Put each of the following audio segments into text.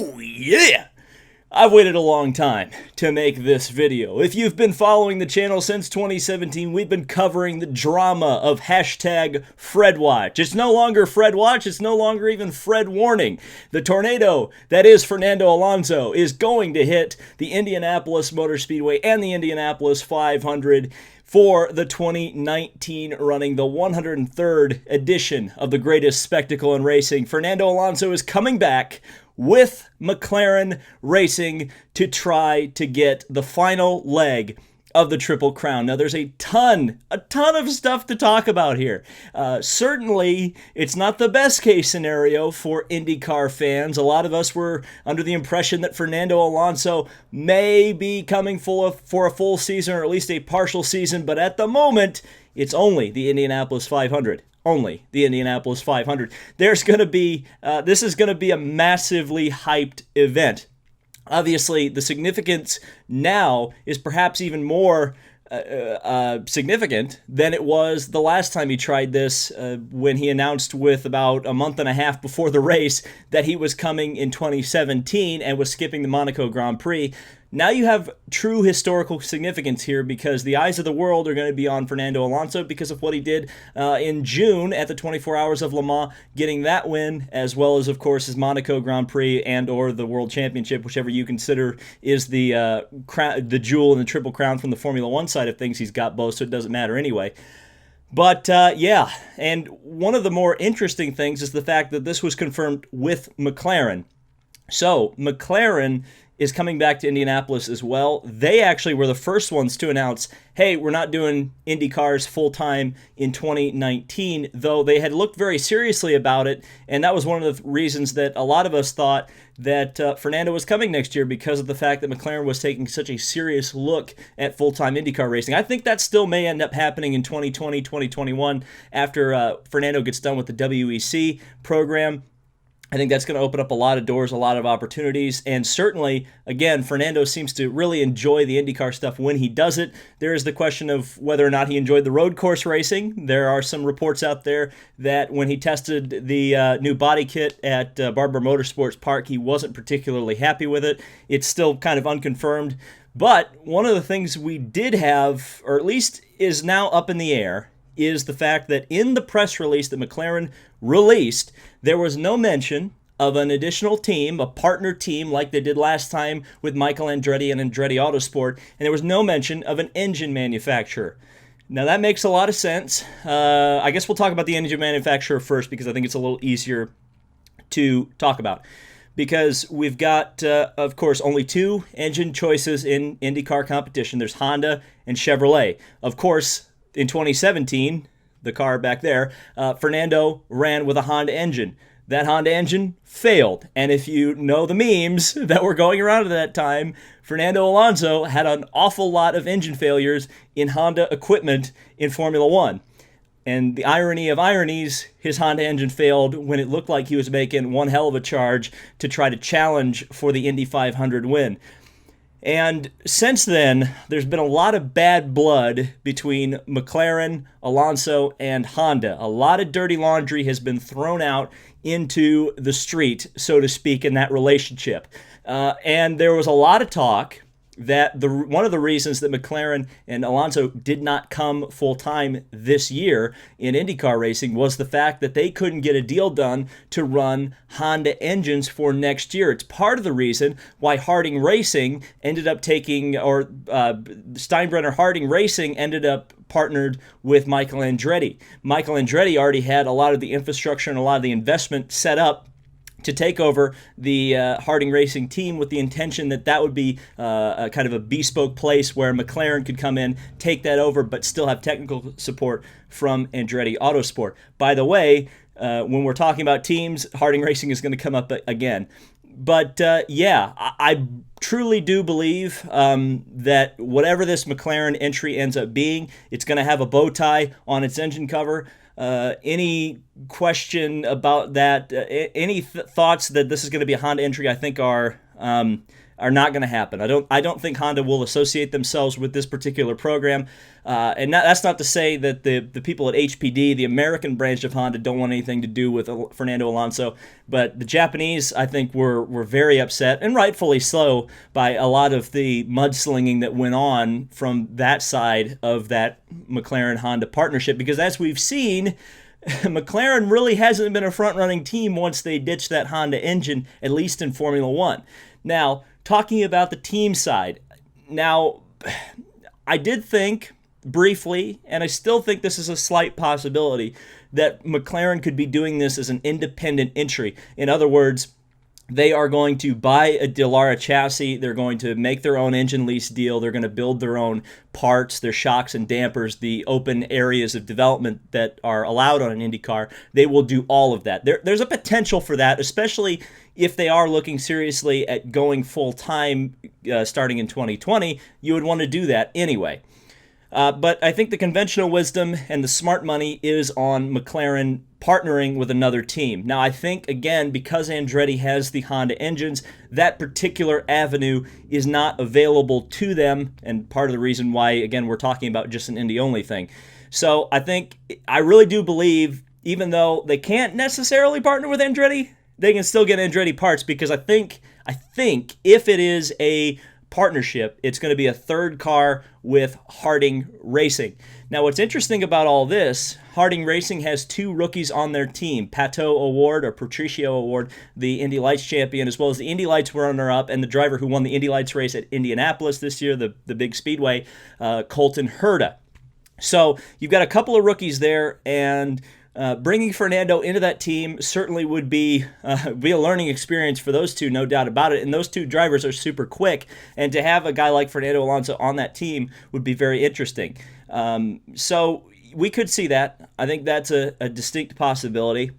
Oh yeah! I've waited a long time to make this video. If you've been following the channel since 2017, we've been covering the drama of hashtag FredWatch. It's no longer FredWatch, it's no longer even Fred Warning. The tornado that is Fernando Alonso is going to hit the Indianapolis Motor Speedway and the Indianapolis 500 for the 2019 running, the 103rd edition of the greatest spectacle in racing. Fernando Alonso is coming back with McLaren Racing to try to get the final leg of the Triple Crown. Now, there's a ton of stuff to talk about here. Certainly, it's not the best case scenario for IndyCar fans. A lot of us were under the impression that Fernando Alonso may be coming for a full season, or at least a partial season, but at the moment, it's only the Indianapolis 500. Only the Indianapolis 500. This is going to be a massively hyped event. Obviously, the significance now is perhaps even more significant than it was the last time he tried this, when he announced with about a month and a half before the race that he was coming in 2017 and was skipping the Monaco Grand Prix. Now you have true historical significance here, because the eyes of the world are going to be on Fernando Alonso because of what he did in June at the 24 Hours of Le Mans, getting that win, as well as, of course, his Monaco Grand Prix and or the World Championship, whichever you consider is the jewel in the Triple Crown from the Formula One side of things. He's got both, so it doesn't matter anyway. But yeah, and one of the more interesting things is the fact that this was confirmed with McLaren. So McLaren is coming back to Indianapolis as well. They actually were the first ones to announce, hey, we're not doing Indy cars full-time in 2019, though they had looked very seriously about it, and that was one of the reasons that a lot of us thought that Fernando was coming next year, because of the fact that McLaren was taking such a serious look at full-time IndyCar racing. I think that still may end up happening in 2020, 2021, after Fernando gets done with the WEC program. I think that's going to open up a lot of doors, a lot of opportunities, and certainly, again, Fernando seems to really enjoy the IndyCar stuff when he does it. There is the question of whether or not he enjoyed the road course racing. There are some reports out there that when he tested the new body kit at Barber Motorsports Park, he wasn't particularly happy with it. It's still kind of unconfirmed, but one of the things we did have, or at least is now up in the air, is the fact that in the press release that McLaren released, there was no mention of an additional team, a partner team like they did last time with Michael Andretti and Andretti Autosport, and there was no mention of an engine manufacturer. Now that makes a lot of sense. I guess we'll talk about the engine manufacturer first, because I think it's a little easier to talk about. Because we've got, of course, only two engine choices in IndyCar competition. There's Honda and Chevrolet. Of course, in 2017, the car back there, Fernando ran with a Honda engine. That Honda engine failed. And if you know the memes that were going around at that time, Fernando Alonso had an awful lot of engine failures in Honda equipment in Formula One. And the irony of ironies, his Honda engine failed when it looked like he was making one hell of a charge to try to challenge for the Indy 500 win. And since then, there's been a lot of bad blood between McLaren, Alonso, and Honda. A lot of dirty laundry has been thrown out into the street, so to speak, in that relationship. And there was a lot of talk that one of the reasons that McLaren and Alonso did not come full-time this year in IndyCar racing was the fact that they couldn't get a deal done to run Honda engines for next year. It's part of the reason why Harding Racing ended up taking, or Steinbrenner Harding Racing ended up partnered with Michael Andretti. Michael Andretti already had a lot of the infrastructure and a lot of the investment set up to take over the Harding Racing team, with the intention that that would be a kind of a bespoke place where McLaren could come in, take that over, but still have technical support from Andretti Autosport. By the way, when we're talking about teams, Harding Racing is going to come up again. But yeah, I truly do believe that whatever this McLaren entry ends up being, it's going to have a bow tie on its engine cover. Any question about that? Any thoughts that this is going to be a Honda entry, I think are are not going to happen. I don't think Honda will associate themselves with this particular program. And that's not to say that the people at HPD, the American branch of Honda, don't want anything to do with Fernando Alonso. But the Japanese, I think, were very upset, and rightfully so, by a lot of the mudslinging that went on from that side of that McLaren-Honda partnership. Because as we've seen, McLaren really hasn't been a front-running team once they ditched that Honda engine, at least in Formula One. Now, talking about the team side, now, I did think briefly, and I still think this is a slight possibility, that McLaren could be doing this as an independent entry. In other words, they are going to buy a Dallara chassis, they're going to make their own engine lease deal, they're going to build their own parts, their shocks and dampers, the open areas of development that are allowed on an Indy car. They will do all of that. There's a potential for that, especially if they are looking seriously at going full-time starting in 2020. You would want to do that anyway. But I think the conventional wisdom and the smart money is on McLaren partnering with another team. Now, I think, again, because Andretti has the Honda engines, that particular avenue is not available to them, and part of the reason why, again, we're talking about just an Indy-only thing. So I really do believe, even though they can't necessarily partner with Andretti, they can still get Andretti parts, because I think if it is a partnership, it's going to be a third car with Harding Racing. Now, what's interesting about all this, Harding Racing has two rookies on their team, Pato O'Ward, or Patricio O'Ward, the Indy Lights champion, as well as the Indy Lights runner-up and the driver who won the Indy Lights race at Indianapolis this year, the big speedway, Colton Herta. So you've got a couple of rookies there, and bringing Fernando into that team certainly would be a learning experience for those two, no doubt about it. And those two drivers are super quick, and to have a guy like Fernando Alonso on that team would be very interesting. So we could see that. I think that's a distinct possibility.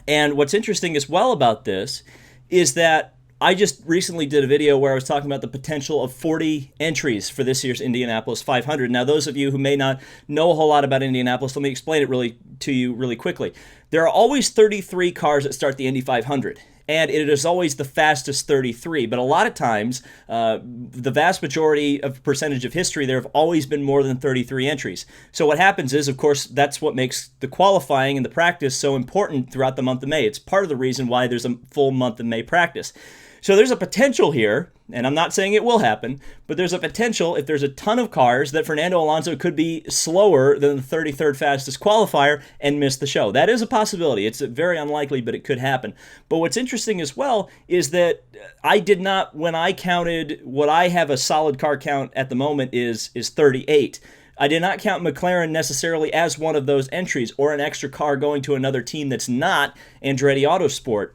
And what's interesting as well about this is that I just recently did a video where I was talking about the potential of 40 entries for this year's Indianapolis 500. Now, those of you who may not know a whole lot about Indianapolis, let me explain it to you really quickly. There are always 33 cars that start the Indy 500, and it is always the fastest 33. But a lot of times, the vast majority of percentage of history, there have always been more than 33 entries. So what happens is, of course, that's what makes the qualifying and the practice so important throughout the month of May. It's part of the reason why there's a full month of May practice. So there's a potential here, and I'm not saying it will happen, but there's a potential, if there's a ton of cars, that Fernando Alonso could be slower than the 33rd fastest qualifier and miss the show. That is a possibility. It's very unlikely, but it could happen. But what's interesting as well is that I did not, when I counted what I have a solid car count at the moment is 38. I did not count McLaren necessarily as one of those entries, or an extra car going to another team that's not Andretti Autosport.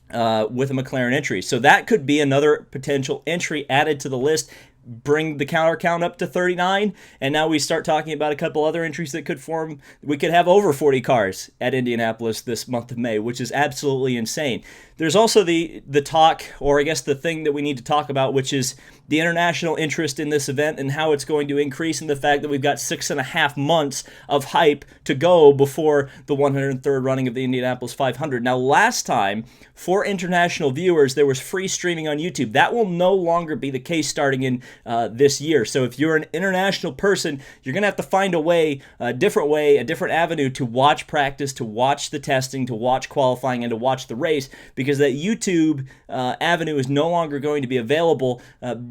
With a McLaren entry. So that could be another potential entry added to the list, bring the counter count up to 39, and now we start talking about a couple other entries that could form. We could have over 40 cars at Indianapolis this month of May, which is absolutely insane. There's also the talk, or I guess the thing that we need to talk about, which is the international interest in this event and how it's going to increase, and the fact that we've got 6.5 months of hype to go before the 103rd running of the Indianapolis 500. Now, last time, for international viewers, there was free streaming on YouTube. That will no longer be the case starting in this year. So if you're an international person, you're going to have to find a different avenue to watch practice, to watch the testing, to watch qualifying, and to watch the race, because that YouTube avenue is no longer going to be available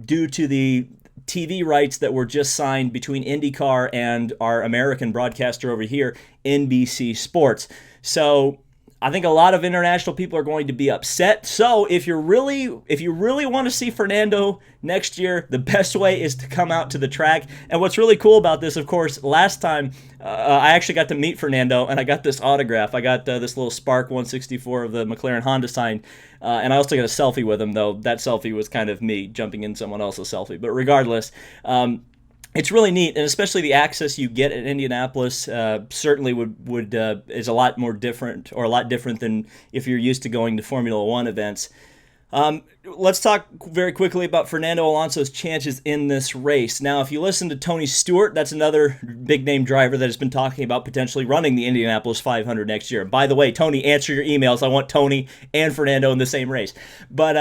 due to the TV rights that were just signed between IndyCar and our American broadcaster over here, NBC Sports. So I think a lot of international people are going to be upset. So if you really want to see Fernando next year, the best way is to come out to the track. And what's really cool about this, of course, last time I actually got to meet Fernando, and I got this autograph. I got this little Spark 164 of the McLaren Honda signed, and I also got a selfie with him, though that selfie was kind of me jumping in someone else's selfie. But regardless, it's really neat, and especially the access you get at Indianapolis certainly is a lot more different, or a lot different than if you're used to going to Formula One events. Let's talk very quickly about Fernando Alonso's chances in this race. Now, if you listen to Tony Stewart, that's another big-name driver that has been talking about potentially running the Indianapolis 500 next year. By the way, Tony, answer your emails. I want Tony and Fernando in the same race. But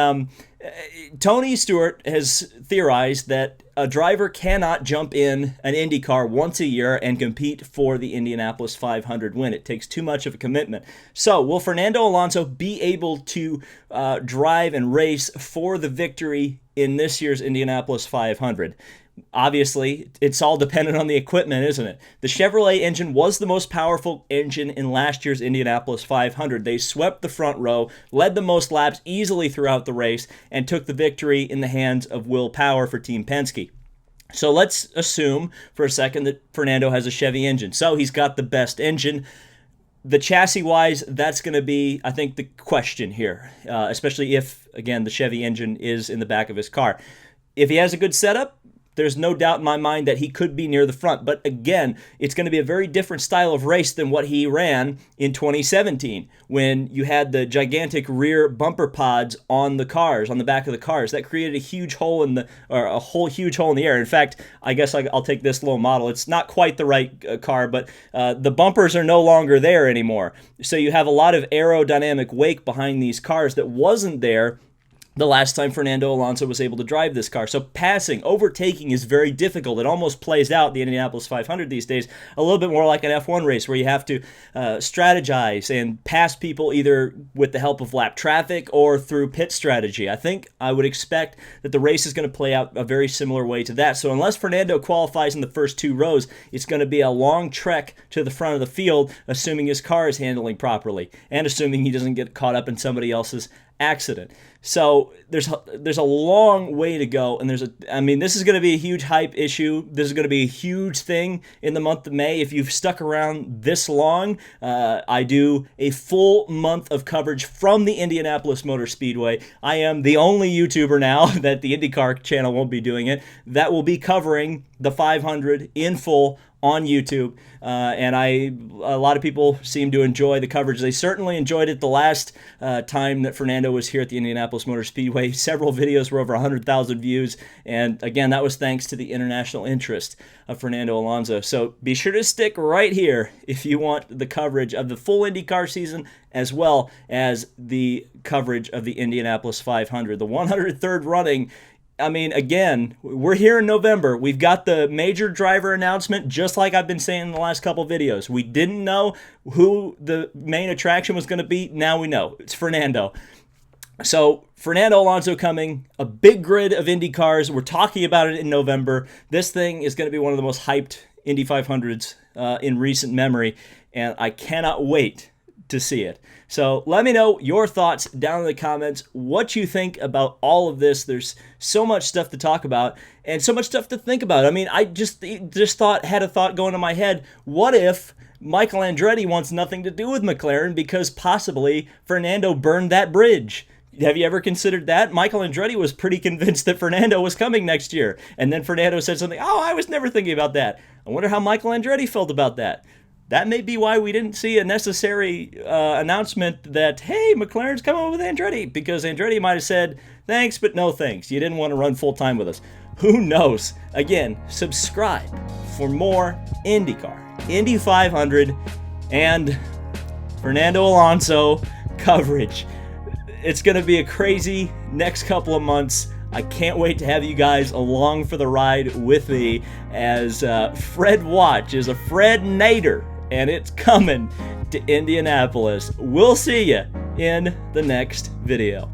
Tony Stewart has theorized that a driver cannot jump in an Indy car once a year and compete for the Indianapolis 500 win. It takes too much of a commitment. So, will Fernando Alonso be able to drive and race for the victory in this year's Indianapolis 500? Obviously, it's all dependent on the equipment, isn't it? The Chevrolet engine was the most powerful engine in last year's Indianapolis 500. They swept the front row, led the most laps easily throughout the race, and took the victory in the hands of Will Power for Team Penske. So let's assume for a second that Fernando has a Chevy engine. So he's got the best engine. The chassis-wise, that's going to be, I think, the question here, especially if, again, the Chevy engine is in the back of his car. If he has a good setup, there's no doubt in my mind that he could be near the front. But again, it's going to be a very different style of race than what he ran in 2017 when you had the gigantic rear bumper pods on the cars, on the back of the cars. That created a huge hole in the air. In fact, I guess I'll take this little model. It's not quite the right car, but the bumpers are no longer there anymore. So you have a lot of aerodynamic wake behind these cars that wasn't there the last time Fernando Alonso was able to drive this car. So passing, overtaking is very difficult. It almost plays out the Indianapolis 500 these days a little bit more like an F1 race where you have to strategize and pass people either with the help of lap traffic or through pit strategy. I would expect that the race is going to play out a very similar way to that. So unless Fernando qualifies in the first two rows, it's going to be a long trek to the front of the field, assuming his car is handling properly and assuming he doesn't get caught up in somebody else's accident. So there's a long way to go, and this is going to be a huge hype issue. This is going to be a huge thing in the month of May. If you've stuck around this long, I do a full month of coverage from the Indianapolis Motor Speedway. I am the only YouTuber now that the IndyCar Channel won't be doing it that will be covering the 500 in full on YouTube, and a lot of people seem to enjoy the coverage. They certainly enjoyed it the last time that Fernando was here at the Indianapolis Motor Speedway. Several videos were over 100,000 views, and again, that was thanks to the international interest of Fernando Alonso. So be sure to stick right here if you want the coverage of the full IndyCar season as well as the coverage of the Indianapolis 500, the 103rd running. Again, we're here in November. We've got the major driver announcement, just like I've been saying in the last couple videos. We didn't know who the main attraction was going to be. Now we know. It's Fernando. So, Fernando Alonso coming, a big grid of Indy cars. We're talking about it in November. This thing is going to be one of the most hyped Indy 500s in recent memory, and I cannot wait to see it. So let me know your thoughts down in the comments, what you think about all of this. There's so much stuff to talk about and so much stuff to think about. I just had a thought going in my head. What if Michael Andretti wants nothing to do with McLaren because possibly Fernando burned that bridge? Have you ever considered that? Michael Andretti was pretty convinced that Fernando was coming next year. And then Fernando said something, I was never thinking about that. I wonder how Michael Andretti felt about that. That may be why we didn't see a necessary announcement that, hey, McLaren's coming with Andretti, because Andretti might have said, thanks, but no thanks. You didn't want to run full-time with us. Who knows? Again, subscribe for more IndyCar, Indy 500, and Fernando Alonso coverage. It's going to be a crazy next couple of months. I can't wait to have you guys along for the ride with me as Fred Watch is a Fred Nader, and it's coming to Indianapolis. We'll see you in the next video.